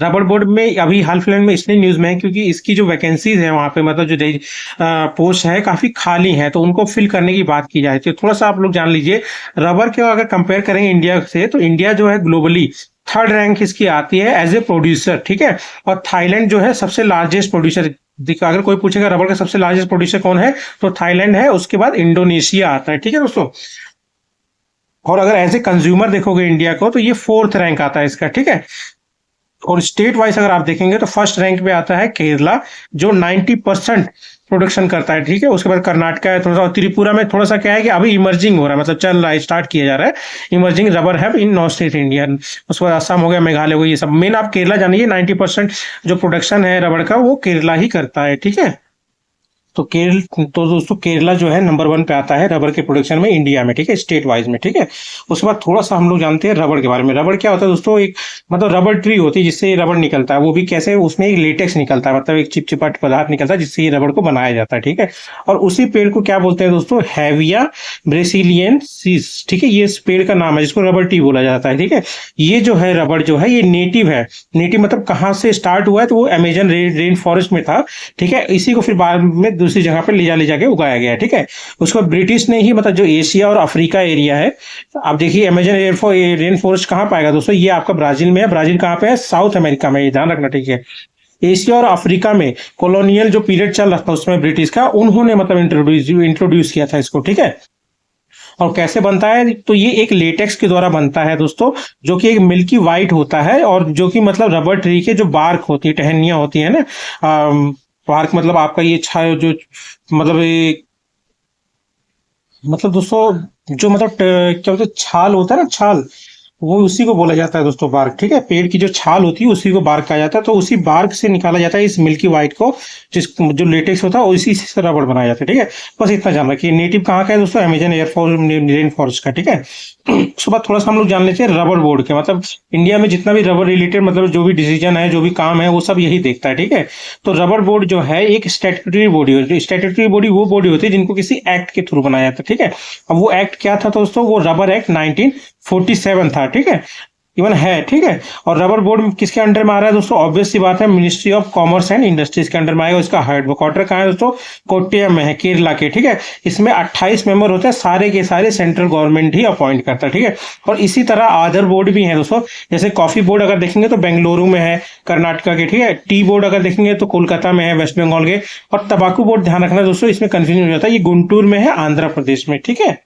Rubber board में अभी हाल फिलहाल में इसलिए न्यूज़ में है क्योंकि इसकी जो वैकेंसीज है वहाँ पे मतलब जो पोस्ट है काफ़ी खाली है, तो उनको फिल करने की बात की जाए तो थोड़ा सा आप लोग जान लीजिए। रबर के अगर कंपेयर करेंगे इंडिया से, तो इंडिया जो है ग्लोबली थर्ड रैंक इसकी आती है एज ए प्रोड्यूसर, ठीक है। और थाईलैंड जो है सबसे लार्जेस्ट प्रोड्यूसर। देखिए अगर कोई पूछेगा रबर का सबसे लार्जेस्ट प्रोड्यूसर कौन है, तो थाईलैंड है, उसके बाद इंडोनेशिया आता है, ठीक है दोस्तों। और अगर एज ए कंज्यूमर देखोगे इंडिया को, तो ये फोर्थ रैंक आता है इसका, ठीक है। और स्टेट वाइज अगर आप देखेंगे तो फर्स्ट रैंक पे आता है केरला, जो 90% प्रोडक्शन करता है, ठीक है। उसके बाद कर्नाटक है थोड़ा सा, त्रिपुरा में थोड़ा सा क्या है कि अभी इमर्जिंग हो रहा है, मतलब चल रहा है, स्टार्ट किया जा रहा है इमर्जिंग रबर है इन नॉर्थ ईस्ट इंडिया। उसके बाद असम हो गया, मेघालय हो गया, ये सब मेन आप केरला जानिए। 90% जो प्रोडक्शन है रबर का वो केरला ही करता है, ठीक है। तो दोस्तों केरला जो है नंबर 1 पे आता है रबर के प्रोडक्शन में इंडिया में, ठीक है, स्टेट वाइज में, ठीक है। उसके बाद थोड़ा सा हम लोग जानते हैं रबर के बारे में। रबर क्या होता है दोस्तों, एक मतलब रबर ट्री होती है जिससे रबर निकलता है, वो भी कैसे, उसमें एक लेटेक्स निकलता है, मतलब एक चिपचिपाट पदार्थ निकलता है जिससे ये रबर को बनाया जाता है, ठीक है। और उसी पेड़ को क्या बोलते हैं दोस्तों, हैविया ब्रेसिलियनसिस, ठीक है, ये इस पेड़ का नाम है जिसको रबर ट्री बोला जाता है, ठीक है। ये जो है रबर जो है ये नेटिव है। नेटिव मतलब कहाँ से स्टार्ट हुआ है, तो वो अमेजन रेन फॉरेस्ट में था, ठीक है। इसी को फिर बाद में दूसरी जगह पे ले जाके उगाया गया है, ठीक है। उसको ब्रिटिश ने ही मतलब जो एशिया और अफ्रीका एरिया है, आप देखिए अमेजन रेन फॉरेस्ट कहाँ पाएगा दोस्तों, ये आपका ब्राजील में है। ब्राजील कहाँ पे है, साउथ अमेरिका में, ये ध्यान रखना, ठीक है। एशिया और अफ्रीका में कॉलोनियल जो पीरियड चल रहा था उसमें ब्रिटिश का, उन्होंने मतलब इंट्रोड्यूस किया था इसको, ठीक है। और कैसे बनता है, तो ये एक लेटेक्स के द्वारा बनता है दोस्तों, जो कि एक मिल्की वाइट होता है, और जो कि मतलब रबर ट्री के जो बार्क होती है, टहनियां होती है ना, बार्क मतलब आपका ये जो मतलब ये मतलब दोस्तों जो मतलब क्या बोलते हैं, छाल होता है ना, छाल, वो उसी को बोला जाता है दोस्तों बार्क, ठीक है। पेड़ की जो छाल होती है उसी को बार्क कहा जाता है। तो उसी बार्क से निकाला जाता है इस मिल्की वाइट को, जो लेटेक्स होता है उसी से रबर बनाया जाता है, ठीक है। बस इतना जान रखिए। नेटिव कहाँ का है दोस्तों, अमेजन रेन फॉरेस्ट का, ठीक है। उसके बाद थोड़ा सा हम लोग जान लेते हैं रबर बोर्ड के, मतलब इंडिया में जितना भी रबर रिलेटेड मतलब जो भी डिसीजन है, जो भी काम है, वो सब यही देखता है, ठीक है। तो रबर बोर्ड जो है एक स्टैट्यूटरी बॉडी होती है। स्टैट्यूटरी बॉडी वो बॉडी होती है जिनको किसी एक्ट के थ्रू बनाया जाता है, ठीक है। अब वो एक्ट क्या था दोस्तों, वो रबर एक्ट 1947 था, ठीक है, इवन है, ठीक है। और रबर बोर्ड किसके अंडर में आ रहा है दोस्तों, ऑब्वियस सी बात है, ministry of commerce and industries के अंडर में आएगा। इसका हेडक्वार्टर कहाँ है दोस्तों, कोट्टयम में है, केरला के, ठीक है। इसमें 28 मेंबर होते हैं, सारे के सारे सेंट्रल गवर्नमेंट ही अपॉइंट करता है, ठीक है। और इसी तरह अदर बोर्ड भी है दोस्तों, जैसे कॉफी बोर्ड अगर देखेंगे तो बेंगलुरु में है, कर्नाटका के, ठीक है। टी बोर्ड अगर देखेंगे तो कोलकाता में है, वेस्ट बंगाल के। और तंबाकू बोर्ड ध्यान रखना दोस्तों, इसमें कंफ्यूजन हो जाता है, ये गुंटूर में है, आंध्र प्रदेश में, ठीक है।